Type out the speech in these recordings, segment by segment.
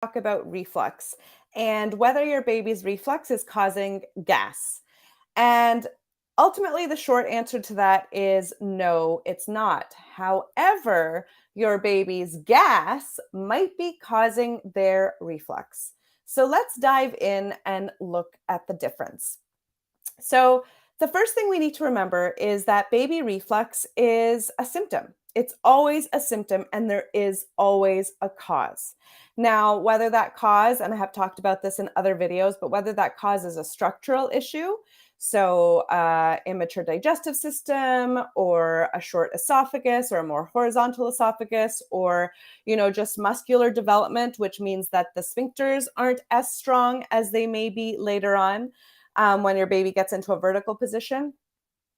talk about reflux and whether your baby's reflux is causing gas. And ultimately, the short answer to that is no, it's not. However, your baby's gas might be causing their reflux. So let's dive in and look at the difference. So, the first thing we need to remember is that baby reflux is a symptom. It's always a symptom, and there is always a cause. Now, whether that cause, and I have talked about this in other videos, but whether that cause is a structural issue, so immature digestive system, or a short esophagus, or a more horizontal esophagus, or just muscular development, which means that the sphincters aren't as strong as they may be later on when your baby gets into a vertical position.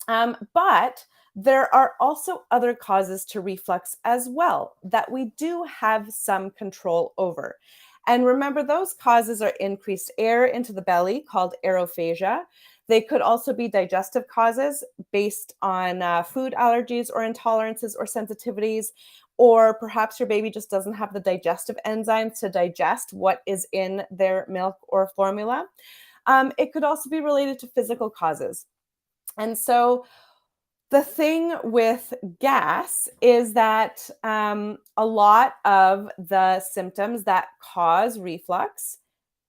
But there are also other causes to reflux as well that we do have some control over. And remember, those causes are increased air into the belly, called aerophagia. They could also be digestive causes based on food allergies or intolerances or sensitivities, or perhaps your baby just doesn't have the digestive enzymes to digest what is in their milk or formula. It could also be related to physical causes. And so the thing with gas is that a lot of the symptoms that cause reflux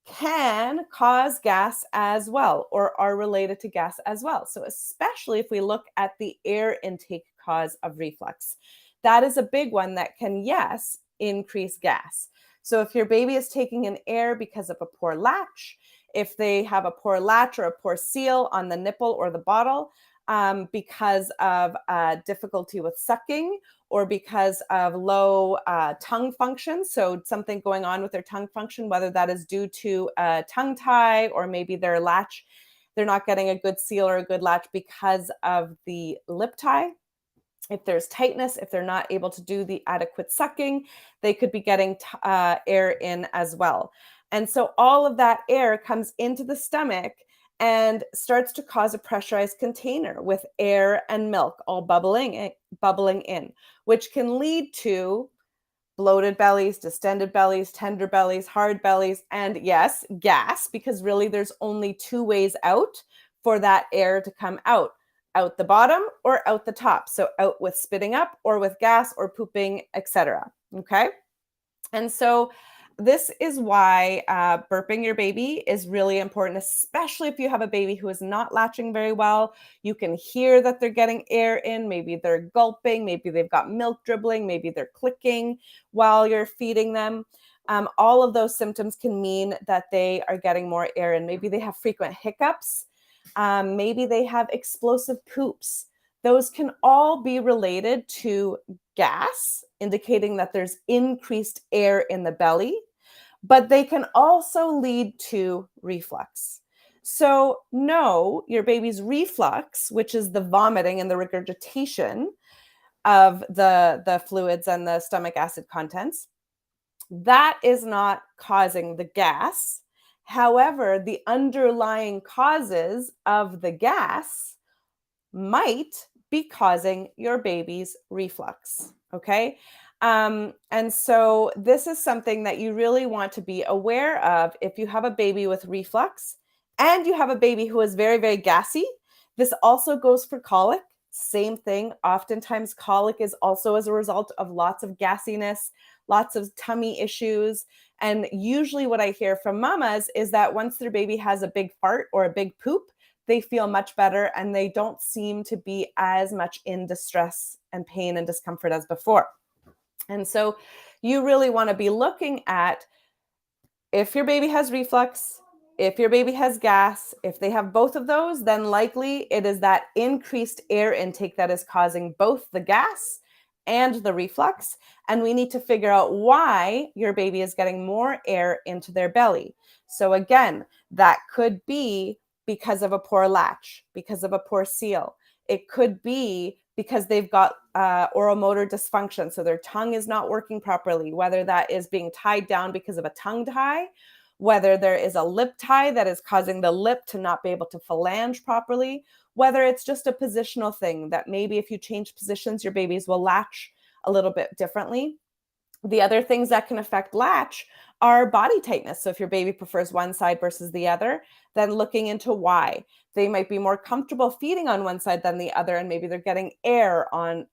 can cause gas as well, or are related to gas as well. So, especially if we look at the air intake cause of reflux, that is a big one that can, yes, increase gas. So, if your baby is taking in air because of a poor latch, if they have a poor latch or a poor seal on the nipple or the bottle, because of difficulty with sucking, or because of low tongue function. So something going on with their tongue function, whether that is due to a tongue tie, or maybe their latch, they're not getting a good seal or a good latch because of the lip tie. If there's tightness, if they're not able to do the adequate sucking, they could be getting air in as well. And so all of that air comes into the stomach and starts to cause a pressurized container with air and milk all bubbling in, which can lead to bloated bellies, distended bellies, tender bellies, hard bellies, and yes, gas, because really there's only two ways out for that air to come out the bottom or out the top. So out with spitting up, or with gas or pooping, etc. Okay? And so this is why burping your baby is really important, especially if you have a baby who is not latching very well. You can hear that they're getting air in. Maybe they're gulping. Maybe they've got milk dribbling. Maybe they're clicking while you're feeding them. All of those symptoms can mean that they are getting more air in. Maybe they have frequent hiccups. Maybe they have explosive poops. Those can all be related to gas, indicating that there's increased air in the belly, but they can also lead to reflux. So, no, your baby's reflux, which is the vomiting and the regurgitation of the fluids and the stomach acid contents, that is not causing the gas. However, the underlying causes of the gas might be causing your baby's reflux. Okay. And so this is something that you really want to be aware of if you have a baby with reflux and you have a baby who is very, very gassy. This also goes for colic. Same thing. Oftentimes, colic is also as a result of lots of gassiness, lots of tummy issues. And usually, what I hear from mamas is that once their baby has a big fart or a big poop, they feel much better and they don't seem to be as much in distress and pain and discomfort as before. And so you really want to be looking at, if your baby has reflux, if your baby has gas, if they have both of those, then likely it is that increased air intake that is causing both the gas and the reflux. And we need to figure out why your baby is getting more air into their belly. So again, that could be because of a poor latch, because of a poor seal. It could be because they've got oral motor dysfunction, so their tongue is not working properly, whether that is being tied down because of a tongue tie, whether there is a lip tie that is causing the lip to not be able to phalange properly, whether it's just a positional thing that maybe if you change positions, your babies will latch a little bit differently. The other things that can affect latch are body tightness. So if your baby prefers one side versus the other, then looking into why. They might be more comfortable feeding on one side than the other, and maybe they're getting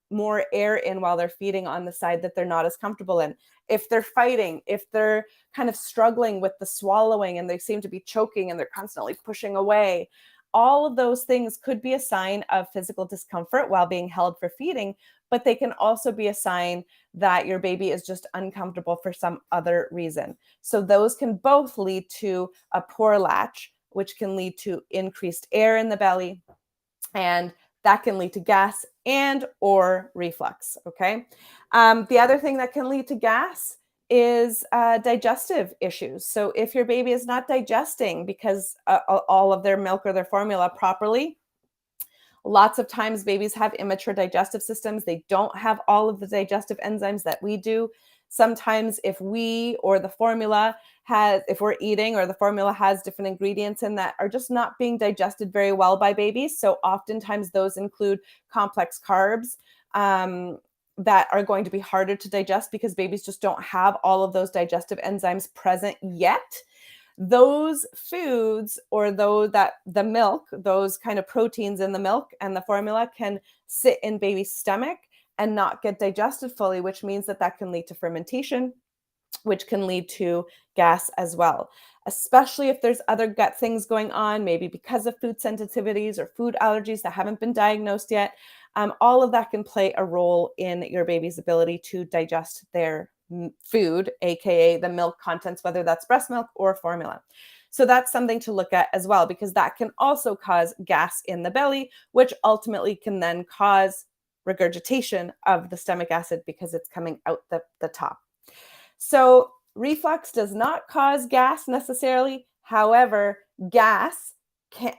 more air in while they're feeding on the side that they're not as comfortable in. If they're fighting, if they're kind of struggling with the swallowing and they seem to be choking and they're constantly pushing away, all of those things could be a sign of physical discomfort while being held for feeding, but they can also be a sign that your baby is just uncomfortable for some other reason. So those can both lead to a poor latch, which can lead to increased air in the belly, and that can lead to gas and or reflux. Okay. The other thing that can lead to gas is digestive issues. So if your baby is not digesting because all of their milk or their formula properly, lots of times babies have immature digestive systems. They don't have all of the digestive enzymes that we do. Sometimes if we or the formula if we're eating or the formula has different ingredients in that are just not being digested very well by babies. So oftentimes those include complex carbs that are going to be harder to digest because babies just don't have all of those digestive enzymes present yet. Those foods, or though that the milk, those kind of proteins in the milk and the formula can sit in baby's stomach and not get digested fully, which means that that can lead to fermentation, which can lead to gas as well, especially if there's other gut things going on, maybe because of food sensitivities or food allergies that haven't been diagnosed yet. All of that can play a role in your baby's ability to digest their food, aka the milk contents, whether that's breast milk or formula. So that's something to look at as well, because that can also cause gas in the belly, which ultimately can then cause regurgitation of the stomach acid because it's coming out the top. So reflux does not cause gas necessarily. However,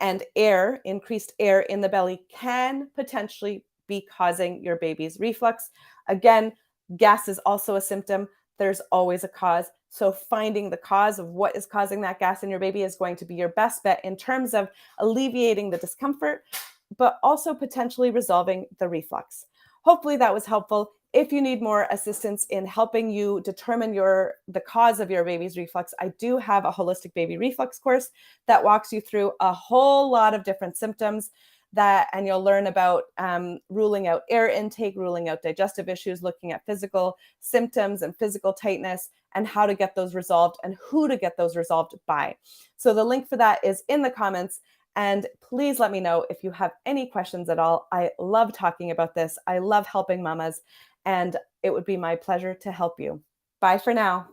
and air, increased air in the belly, can potentially be causing your baby's reflux. Again, gas is also a symptom. There's always a cause. So finding the cause of what is causing that gas in your baby is going to be your best bet in terms of alleviating the discomfort, but also potentially resolving the reflux. Hopefully that was helpful. If you need more assistance in helping you determine the cause of your baby's reflux, I do have a holistic baby reflux course that walks you through a whole lot of different symptoms and you'll learn about ruling out air intake, ruling out digestive issues, looking at physical symptoms and physical tightness, and how to get those resolved and who to get those resolved by. So the link for that is in the comments. And please let me know if you have any questions at all. I love talking about this. I love helping mamas, and it would be my pleasure to help you. Bye for now.